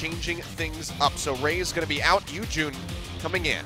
changing things up. So Ray's going to be out, Yujun coming in.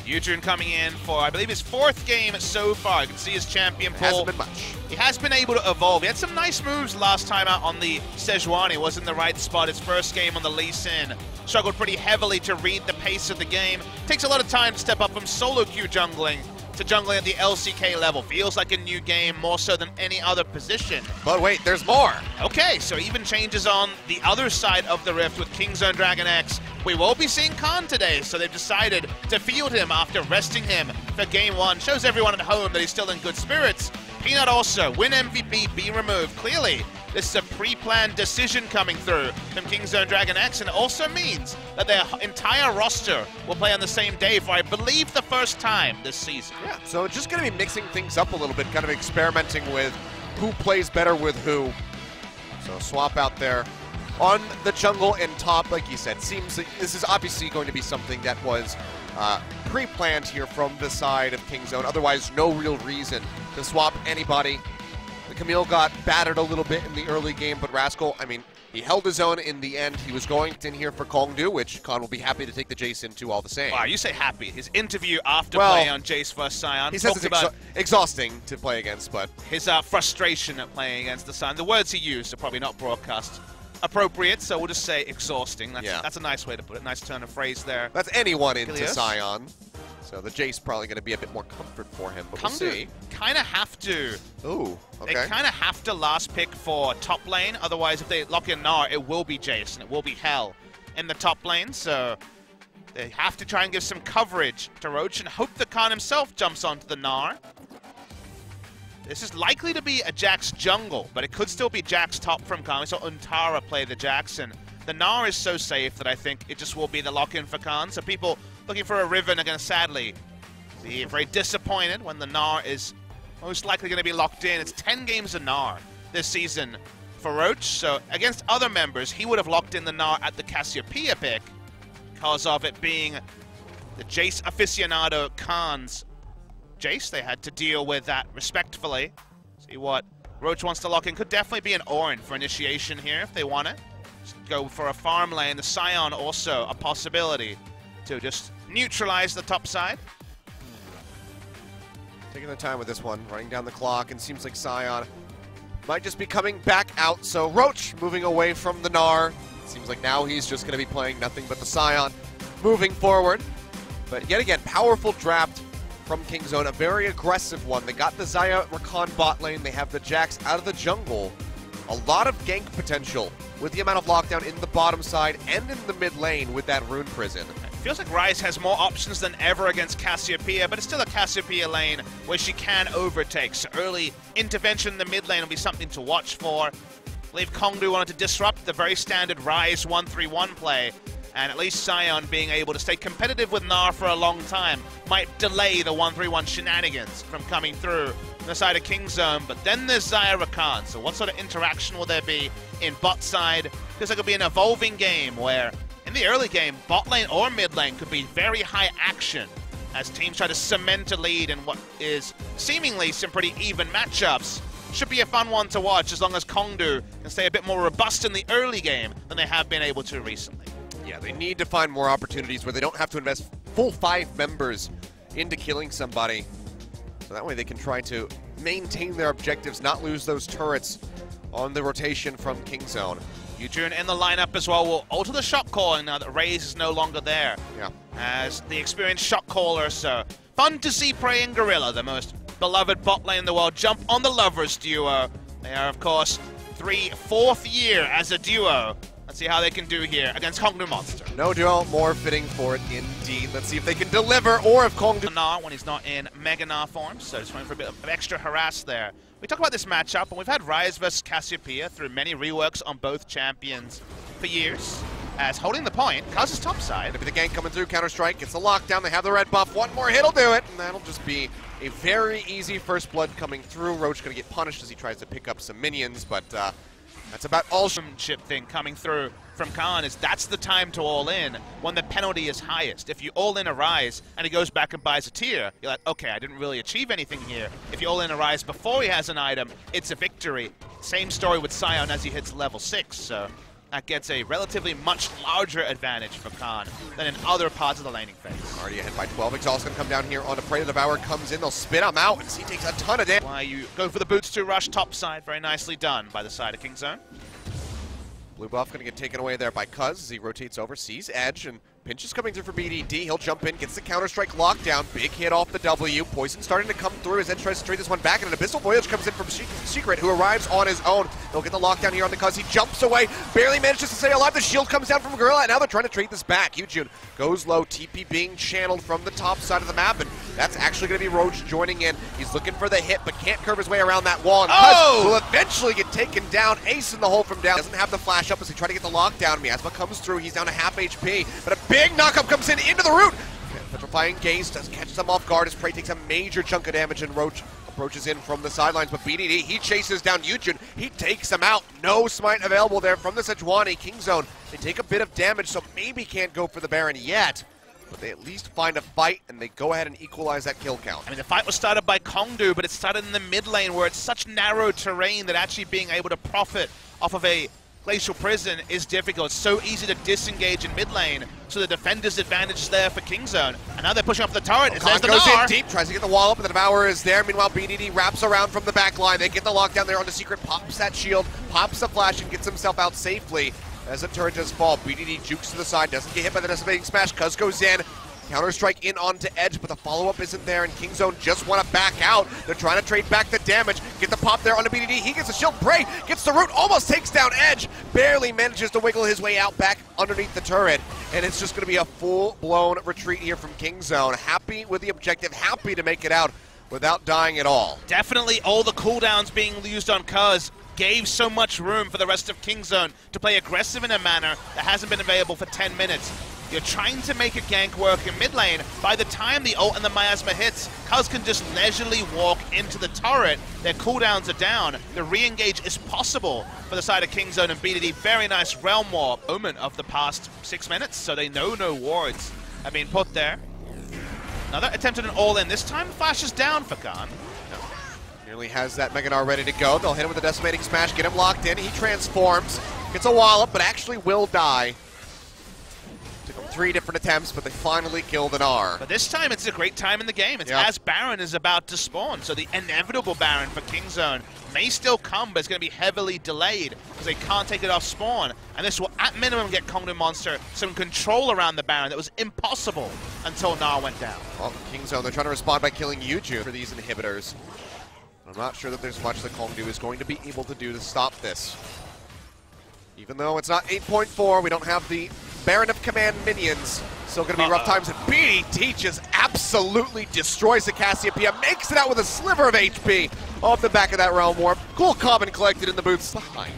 Yujun coming in for, I believe, his 4th game so far. You can see his champion pool. Hasn't been much. He has been able to evolve. He had some nice moves last time out on the Sejuani. He was in the right spot. His first game on the Lee Sin. Struggled pretty heavily to read the pace of the game. Takes a lot of time to step up from solo queue jungling to jungling at the LCK level. Feels like a new game, more so than any other position. But wait, there's more. Okay, so even changes on the other side of the rift with Kingzone Dragon X. We will be seeing Khan today, so they've decided to field him after resting him for game 1. Shows everyone at home that he's still in good spirits. Peanut also, win MVP, be removed. Clearly, this is a pre-planned decision coming through from Kingzone Dragon X, and it also means that their entire roster will play on the same day for, I believe, the first time this season. Yeah, so just going to be mixing things up a little bit, kind of experimenting with who plays better with who. So swap out there on the jungle and top, like you said. Seems like this is obviously going to be something that was pre-planned here from the side of Kingzone. Otherwise, no real reason to swap anybody. The Camille got battered a little bit in the early game, but Rascal, I mean, he held his own in the end. He was going in here for Kongdu, which Khan will be happy to take the Jace into all the same. Wow, you say happy. His interview after play on Jace vs. Sion. He says it's exhausting to play against, but his frustration at playing against the Sion. The words he used are probably not broadcast appropriate, so we'll just say exhausting. That's a nice way to put it. Nice turn of phrase there. That's anyone into Sion. So the Jace probably going to be a bit more comfort for him, but we'll see. Kind of have to. Ooh, okay. They kind of have to last pick for top lane. Otherwise, if they lock in Gnar, it will be Jace and it will be hell in the top lane. So they have to try and give some coverage to Roach and hope that Khan himself jumps onto the Gnar. This is likely to be a Jax jungle, but it could still be Jax top from Khan. We saw Untara play the Jackson. The Gnar is so safe that I think it just will be the lock-in for Khan. So people looking for a Riven are going to sadly be very disappointed when the Gnar is most likely going to be locked in. It's 10 games of Gnar this season for Roach. So against other members, he would have locked in the Gnar at the Cassiopeia pick because of it being the Jace aficionado Khan's Jace. They had to deal with that respectfully. See what Roach wants to lock in. Could definitely be an Orin for initiation here if they want it. Just go for a farm lane. The Sion also a possibility to just neutralize the top side. Taking their time with this one, running down the clock, and seems like Sion might just be coming back out. So Roach moving away from the Gnar. Seems like now he's just going to be playing nothing but the Sion moving forward. But yet again, powerful draft from Kingzone, a very aggressive one. They got the Xayah Rakan bot lane. They have the Jax out of the jungle. A lot of gank potential with the amount of lockdown in the bottom side and in the mid lane with that rune prison. It feels like Ryze has more options than ever against Cassiopeia, but it's still a Cassiopeia lane where she can overtake. So early intervention in the mid lane will be something to watch for. I believe Kongdu wanted to disrupt the very standard Ryze 1-3-1 play, and at least Sion being able to stay competitive with Gnar for a long time might delay the 1-3-1 shenanigans from coming through on the side of Kingzone. But then there's Xayah Rakan, so what sort of interaction will there be in bot side? Feels like it'll be an evolving game where in the early game, bot lane or mid lane could be very high action as teams try to cement a lead in what is seemingly some pretty even matchups. Should be a fun one to watch as long as Kongdu can stay a bit more robust in the early game than they have been able to recently. Yeah, they need to find more opportunities where they don't have to invest full 5 members into killing somebody. So that way they can try to maintain their objectives, not lose those turrets on the rotation from Kingzone. Yujun in the lineup as well will alter the shot calling now that Raze is no longer there. Yeah. As the experienced shot caller, so fun to see Prey and Gorilla, the most beloved bot lane in the world, jump on the Lovers duo. They are, of course, 4th year as a duo. Let's see how they can do here against Kongdu Monster. No duo more fitting for it indeed. Let's see if they can deliver or if Kongdu... Gnar when he's not in Mega Gnar form, so just waiting for a bit of extra harass there. We talk about this matchup, and we've had Ryze versus Cassiopeia through many reworks on both champions for years. As holding the point, Cuzz is topside. Maybe the gank coming through, Counter-Strike, gets the lockdown, they have the red buff, one more hit'll do it, and that'll just be a very easy first blood coming through. Roach gonna get punished as he tries to pick up some minions, but that's about all. Chip thing coming through from Khan is that's the time to all in when the penalty is highest. If you all in a Ryze and he goes back and buys a tier, you're like, okay, I didn't really achieve anything here. If you all in a Ryze before he has an item, it's a victory. Same story with Sion as he hits level 6, so that gets a relatively much larger advantage for Khan than in other parts of the laning phase. Already ahead by 12. Exhaust going to come down here on a Prey. The Devourer comes in. They'll spit him out, and he takes a ton of damage. Why you go for the boots to rush top side. Very nicely done by the side of Kingzone. Blue buff going to get taken away there by Cuzz as he rotates over, sees Edge, and Pinch is coming through for BDD. He'll jump in, gets the Counter-Strike lockdown. Big hit off the W. Poison starting to come through as Edge tries to trade this one back, and an Abyssal Voyage comes in from Secret, who arrives on his own. They'll get the lockdown here on the Cuzz. He jumps away, barely manages to stay alive. The shield comes down from Gorilla, and now they're trying to trade this back. Yujun goes low, TP being channeled from the top side of the map, and that's actually going to be Roach joining in. He's looking for the hit, but can't curve his way around that wall, and Cuzz will eventually get taken down. Ace in the hole from down. Doesn't have the flash up as they try to get the lockdown. Miasma comes through. He's down to half HP, but a big knockup comes in into the root. Petrifying Gaze does catch them off guard as Prey takes a major chunk of damage, and Roach approaches in from the sidelines, but BDD, he chases down Yujun. He takes him out. No smite available there from the Sejuani. Kingzone, they take a bit of damage, so maybe can't go for the Baron yet, but they at least find a fight, and they go ahead and equalize that kill count. I mean, the fight was started by Kongdu, but it started in the mid lane where it's such narrow terrain that actually being able to profit off of a Glacial Prison is difficult. It's so easy to disengage in mid lane, so the defender's advantage is there for Kingzone. And now they're pushing up the turret. There's the goes Gnar. in deep, tries to get the wall up, and the Devourer is there. Meanwhile, BDD wraps around from the back line. They get the lockdown there on the Secret, pops that shield, pops the flash, and gets himself out safely as the turret does fall. BDD jukes to the side, doesn't get hit by the Decimating Smash. Cuzz goes in. Counter-Strike in onto Edge, but the follow-up isn't there, and Kingzone just want to back out. They're trying to trade back the damage. Get the pop there onto BDD. He gets a shield. Prey gets the root, almost takes down Edge. Barely manages to wiggle his way out back underneath the turret, and it's just going to be a full-blown retreat here from Kingzone. Happy with the objective, happy to make it out without dying at all. Definitely all the cooldowns being used on Cuzz gave so much room for the rest of Kingzone to play aggressive in a manner that hasn't been available for 10 minutes. You're trying to make a gank work in mid lane. By the time the ult and the miasma hits, Cuzz can just leisurely walk into the turret. Their cooldowns are down. The re-engage is possible for the side of Kingzone and BDD. Very nice Realm War moment of the past 6 minutes, so they know no wards have been put there. Another attempt at an all-in. This time flashes down for Khan. Nearly has that Mega Gnar ready to go. They'll hit him with a Decimating Smash, get him locked in. He transforms, gets a wallop, but actually will die. Took them 3 different attempts, but they finally kill the Gnar. But this time, it's a great time in the game. It's as Baron is about to spawn, so the inevitable Baron for Kingzone may still come, but it's going to be heavily delayed because they can't take it off spawn. And this will, at minimum, get Kongdu Monster some control around the Baron that was impossible until Gnar went down. Well, Kingzone, they're trying to respond by killing Yujun for these inhibitors. I'm not sure that there's much that Kongdu is going to be able to do to stop this. Even though it's not 8.4, we don't have the Baron of Command minions. Still going to be rough times, and BDD just absolutely destroys the Cassiopeia, makes it out with a sliver of HP off the back of that Realm Warp. Cool Common collected in the boots behind.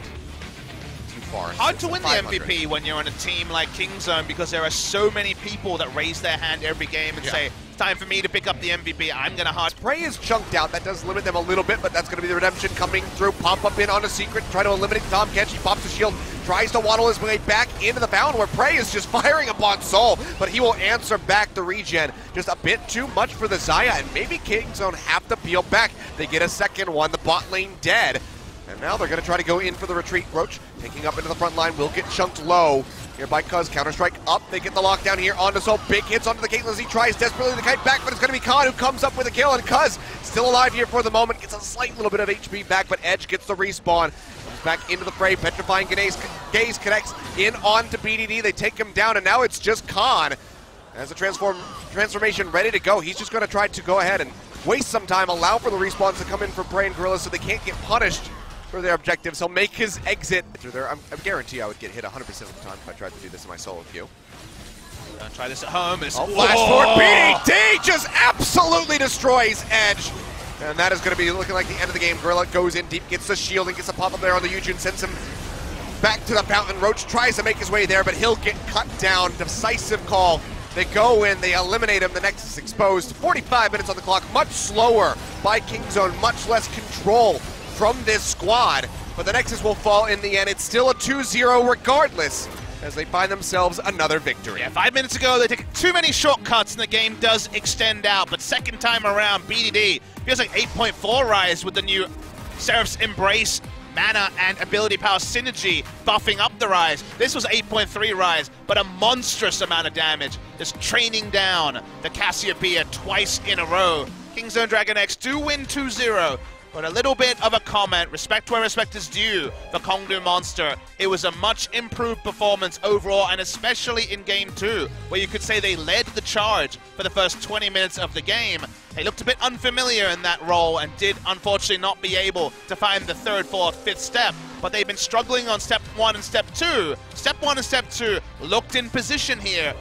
Too far. Hard to win the MVP when you're on a team like Kingzone because there are so many people that raise their hand every game and say, it's time for me to pick up the MVP, I'm going to hard. Prey is chunked out. That does limit them a little bit, but that's going to be the redemption coming through. Pop up in on a Secret, try to eliminate Tom Catch. He pops the shield, tries to waddle his way back into the Fountain where Prey is just firing upon Soul, but he will answer back the regen. Just a bit too much for the Xayah, and maybe Kingzone have to peel back. They get a second one, the bot lane dead. And now they're going to try to go in for the retreat. Roach taking up into the front line, will get chunked low. Here by Cuzz, Counter-Strike up, they get the lockdown here onto Soul. Big hits onto the Caitlyn as he tries desperately to kite back, but it's going to be Khan who comes up with a kill, and Cuzz still alive here for the moment, gets a slight little bit of HP back, but Edge gets the respawn. Comes back into the fray, Petrifying Gaze connects in onto BDD, they take him down, and now it's just Khan. As the transformation ready to go, he's just going to try to go ahead and waste some time, allow for the respawns to come in for Prey and Gorilla so they can't get punished for their objectives. He'll make his exit. I guarantee I would get hit 100% of the time if I tried to do this in my solo queue. Gonna try this at home. Flash forward, BDD just absolutely destroys Edge. And that is going to be looking like the end of the game. Gorilla goes in deep, gets the shield, and gets a pop up there on the Yujun, sends him back to the Fountain. Roach tries to make his way there, but he'll get cut down. Decisive call. They go in, they eliminate him, the Nexus exposed. 45 minutes on the clock, much slower by Kingzone, much less control from this squad, but the Nexus will fall in the end. It's still a 2-0 regardless, as they find themselves another victory. Yeah, 5 minutes ago, they took too many shortcuts and the game does extend out, but second time around, BDD feels like 8.4 rise with the new Seraph's Embrace mana and ability power synergy buffing up the Rise. This was 8.3 Rise, but a monstrous amount of damage. Just training down the Cassiopeia twice in a row. Kingzone Dragon X do win 2-0. But a little bit of a comment, respect where respect is due for Kongdu Monster. It was a much improved performance overall, and especially in Game 2, where you could say they led the charge for the first 20 minutes of the game. They looked a bit unfamiliar in that role and did unfortunately not be able to find the third, fourth, fifth step. But they've been struggling on step 1 and step 2. Step 1 and step 2 looked in position here